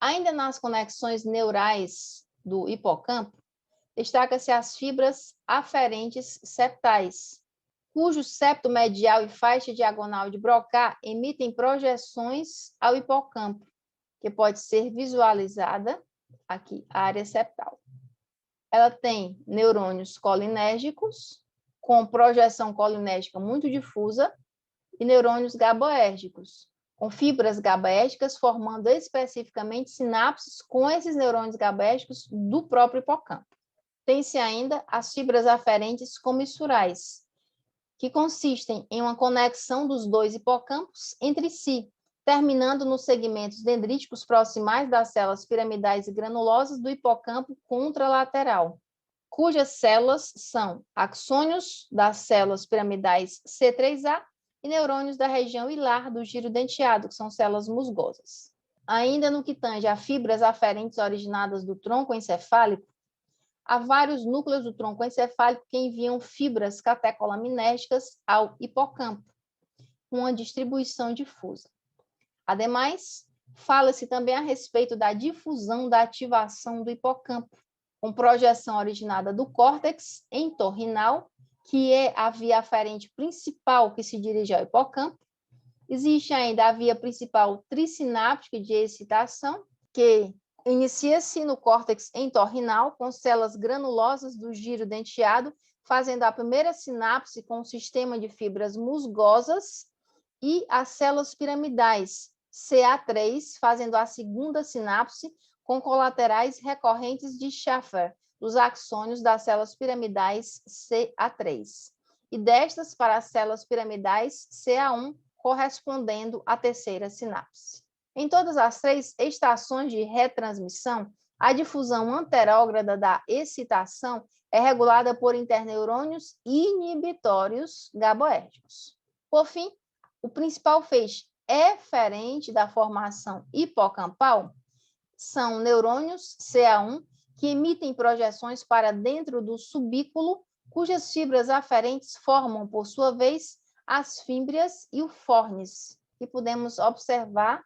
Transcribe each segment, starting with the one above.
Ainda nas conexões neurais do hipocampo, destaca-se as fibras aferentes septais, cujo septo medial e faixa diagonal de Broca emitem projeções ao hipocampo, que pode ser visualizada aqui, a área septal. Ela tem neurônios colinérgicos, com projeção colinérgica muito difusa, e neurônios GABAérgicos, com fibras GABAérgicas formando especificamente sinapses com esses neurônios GABAérgicos do próprio hipocampo. Tem-se ainda as fibras aferentes comissurais, que consistem em uma conexão dos dois hipocampos entre si, terminando nos segmentos dendríticos proximais das células piramidais e granulosas do hipocampo contralateral, cujas células são axônios das células piramidais C3A e neurônios da região hilar do giro denteado, que são células musgosas. Ainda no que tange a fibras aferentes originadas do tronco encefálico, há vários núcleos do tronco encefálico que enviam fibras catecolaminérgicas ao hipocampo, com uma distribuição difusa. Ademais, fala-se também a respeito da difusão da ativação do hipocampo, com projeção originada do córtex entorrinal, que é a via aferente principal que se dirige ao hipocampo. Existe ainda a via principal trisináptica de excitação, que inicia-se no córtex entorrinal, com células granulosas do giro denteado, fazendo a primeira sinapse com o sistema de fibras musgosas, e as células piramidais, CA3, fazendo a segunda sinapse, com colaterais recorrentes de Schaffer, dos axônios das células piramidais CA3, e destas para as células piramidais CA1, correspondendo à terceira sinapse. Em todas as três estações de retransmissão, a difusão anterógrada da excitação é regulada por interneurônios inibitórios GABAérgicos. Por fim, o principal feixe eferente da formação hipocampal são neurônios CA1, que emitem projeções para dentro do subículo, cujas fibras aferentes formam, por sua vez, as fímbrias e o fornis, e podemos observar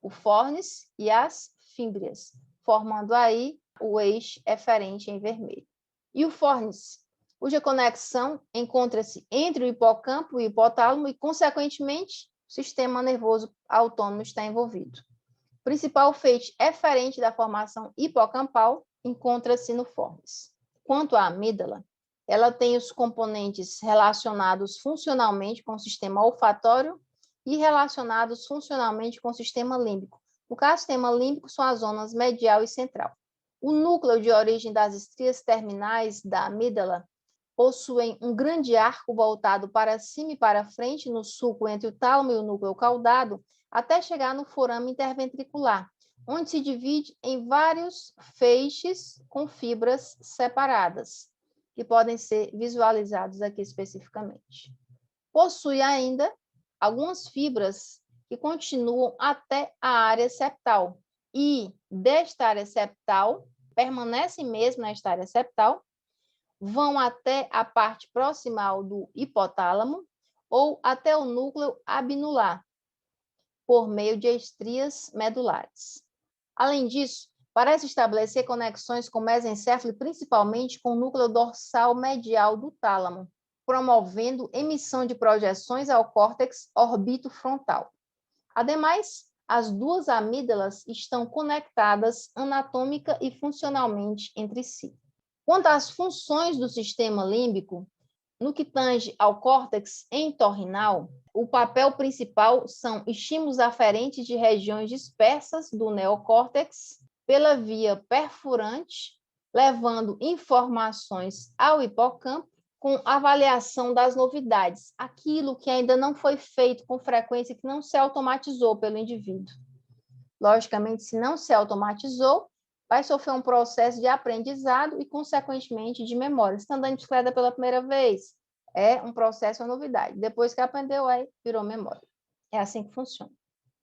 o fornis e as fímbrias, formando aí o eixo eferente em vermelho. E o fornis, cuja conexão encontra-se entre o hipocampo e o hipotálamo e, consequentemente, o sistema nervoso autônomo está envolvido. O principal feixe eferente da formação hipocampal encontra-se no fornis. Quanto à amígdala, ela tem os componentes relacionados funcionalmente com o sistema olfatório e relacionados funcionalmente com o sistema límbico. No caso, o sistema límbico são as zonas medial e central. O núcleo de origem das estrias terminais da amígdala possuem um grande arco voltado para cima e para frente no sulco entre o tálamo e o núcleo caudado, até chegar no forame interventricular, onde se divide em vários feixes com fibras separadas, que podem ser visualizados aqui especificamente. Possui ainda algumas fibras que continuam até a área septal, e desta área septal, permanecem mesmo nesta área septal, vão até a parte proximal do hipotálamo ou até o núcleo abinular, por meio de estrias medulares. Além disso, parece estabelecer conexões com o mesencéfalo, principalmente com o núcleo dorsal medial do tálamo, promovendo emissão de projeções ao córtex orbitofrontal. Ademais, as duas amígdalas estão conectadas anatômica e funcionalmente entre si. Quanto às funções do sistema límbico, no que tange ao córtex entorrinal, o papel principal são estímulos aferentes de regiões dispersas do neocórtex pela via perfurante, levando informações ao hipocampo com avaliação das novidades, aquilo que ainda não foi feito com frequência, que não se automatizou pelo indivíduo. Logicamente, se não se automatizou, vai sofrer um processo de aprendizado e, consequentemente, de memória. Se está andando de bicicleta pela primeira vez, é um processo, uma novidade. Depois que aprendeu, aí virou memória. É assim que funciona.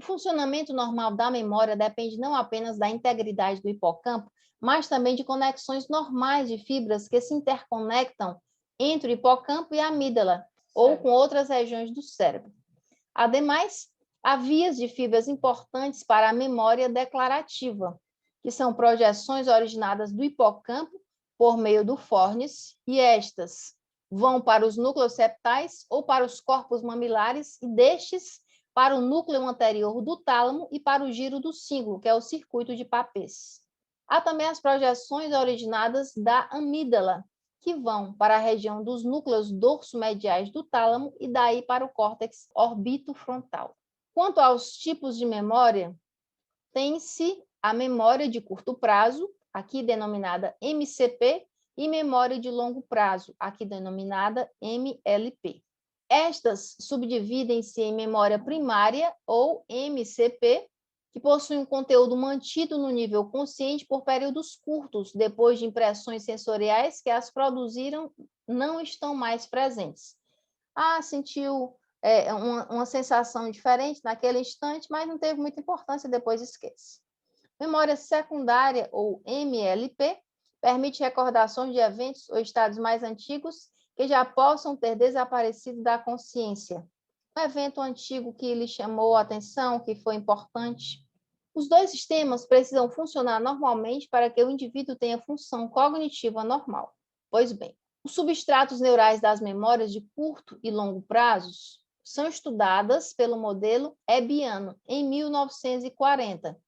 O funcionamento normal da memória depende não apenas da integridade do hipocampo, mas também de conexões normais de fibras que se interconectam entre o hipocampo e a amígdala, ou com outras regiões do cérebro. Ademais, Há vias de fibras importantes para a memória declarativa, que são projeções originadas do hipocampo por meio do fornis, e estas vão para os núcleos septais ou para os corpos mamilares, e destes para o núcleo anterior do tálamo e para o giro do cíngulo, que é o circuito de Papez. Há também as projeções originadas da amígdala, que vão para a região dos núcleos dorsomediais do tálamo e daí para o córtex orbitofrontal. Quanto aos tipos de memória, tem-se a memória de curto prazo, aqui denominada MCP, e memória de longo prazo, aqui denominada MLP. Estas subdividem-se em memória primária, ou MCP, que possui um conteúdo mantido no nível consciente por períodos curtos, depois de impressões sensoriais que as produziram não estão mais presentes. Sentiu uma sensação diferente naquele instante, mas não teve muita importância, depois esquece. Memória secundária, ou MLP, permite recordações de eventos ou estados mais antigos que já possam ter desaparecido da consciência. Um evento antigo que lhe chamou a atenção, que foi importante. Os dois sistemas precisam funcionar normalmente para que o indivíduo tenha função cognitiva normal. Pois bem, os substratos neurais das memórias de curto e longo prazos são estudadas pelo modelo Hebbiano, em 1940,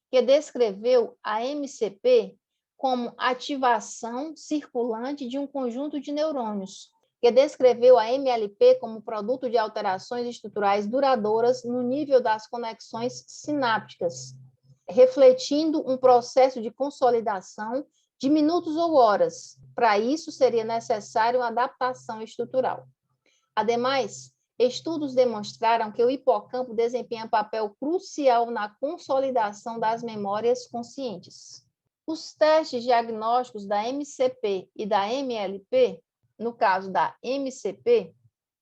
que descreveu a MCP como ativação circulante de um conjunto de neurônios, que descreveu a MLP como produto de alterações estruturais duradouras no nível das conexões sinápticas, refletindo um processo de consolidação de minutos ou horas. Para isso, seria necessário uma adaptação estrutural. Ademais, estudos demonstraram que o hipocampo desempenha papel crucial na consolidação das memórias conscientes. Os testes diagnósticos da MCP e da MLP, no caso da MCP,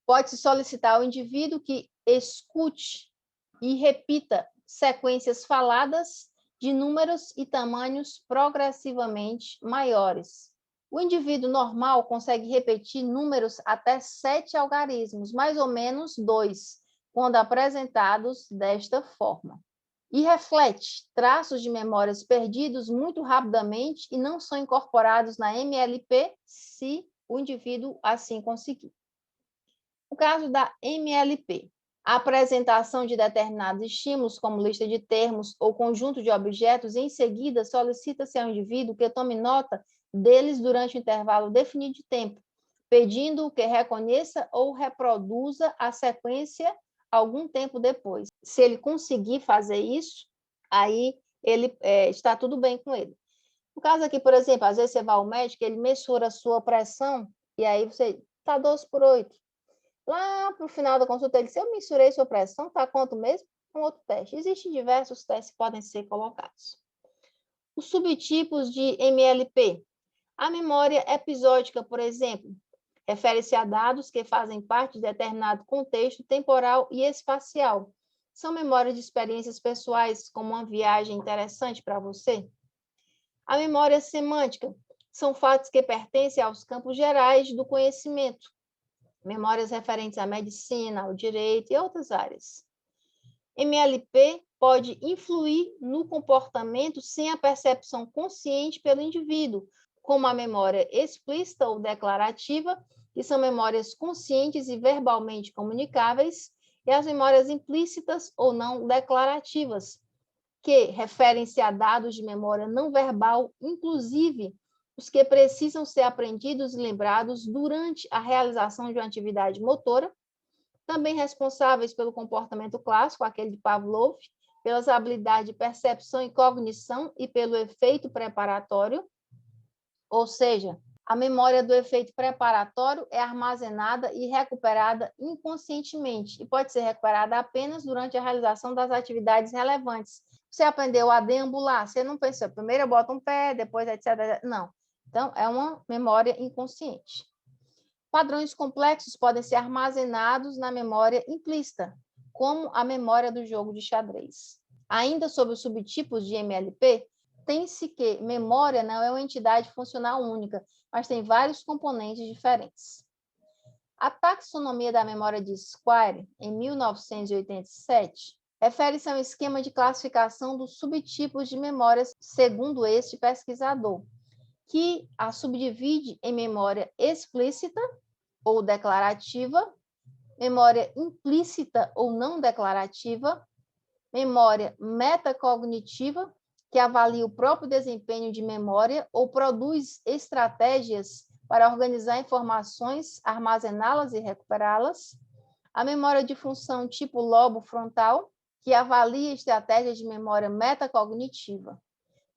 pode-se solicitar ao indivíduo que escute e repita sequências faladas de números e tamanhos progressivamente maiores. O indivíduo normal consegue repetir números até 7 algarismos, mais ou menos 2, quando apresentados desta forma. E reflete traços de memórias perdidos muito rapidamente e não são incorporados na MLP se o indivíduo assim conseguir. No caso da MLP, a apresentação de determinados estímulos, como lista de termos ou conjunto de objetos, em seguida solicita-se ao indivíduo que tome nota deles durante um intervalo definido de tempo, pedindo que reconheça ou reproduza a sequência algum tempo depois. Se ele conseguir fazer isso, aí ele está tudo bem com ele. No caso aqui, por exemplo, às vezes você vai ao médico, ele mensura a sua pressão, e aí você está 12/8. Lá para o final da consulta, ele disse, eu mensurei sua pressão, está quanto mesmo? Um outro teste. Existem diversos testes que podem ser colocados. Os subtipos de MLP. A memória episódica, por exemplo, refere-se a dados que fazem parte de determinado contexto temporal e espacial. São memórias de experiências pessoais, como uma viagem interessante para você. A memória semântica são fatos que pertencem aos campos gerais do conhecimento. Memórias referentes à medicina, ao direito e outras áreas. MLP pode influir no comportamento sem a percepção consciente pelo indivíduo, como a memória explícita ou declarativa, que são memórias conscientes e verbalmente comunicáveis, e as memórias implícitas ou não declarativas, que referem-se a dados de memória não verbal, inclusive os que precisam ser aprendidos e lembrados durante a realização de uma atividade motora, também responsáveis pelo comportamento clássico, aquele de Pavlov, pelas habilidades de percepção e cognição e pelo efeito preparatório, ou seja, a memória do efeito preparatório é armazenada e recuperada inconscientemente e pode ser recuperada apenas durante a realização das atividades relevantes. Você aprendeu a deambular, você não pensou, primeiro eu boto um pé, depois etc. Não. Então, é uma memória inconsciente. Padrões complexos podem ser armazenados na memória implícita, como a memória do jogo de xadrez. Ainda sobre os subtipos de MLP, tem-se que memória não é uma entidade funcional única, mas tem vários componentes diferentes. A taxonomia da memória de Squire, em 1987, refere-se a um esquema de classificação dos subtipos de memórias, segundo este pesquisador, que a subdivide em memória explícita ou declarativa, memória implícita ou não declarativa, memória metacognitiva, que avalia o próprio desempenho de memória ou produz estratégias para organizar informações, armazená-las e recuperá-las, a memória de função tipo lobo frontal, que avalia estratégias de memória metacognitiva.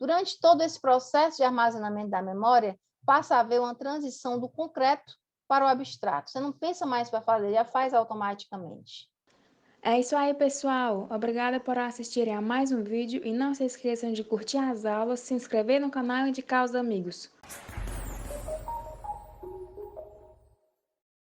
Durante todo esse processo de armazenamento da memória, passa a haver uma transição do concreto para o abstrato. Você não pensa mais para fazer, já faz automaticamente. É isso aí, pessoal. Obrigada por assistirem a mais um vídeo e não se esqueçam de curtir as aulas, se inscrever no canal e indicar aos amigos.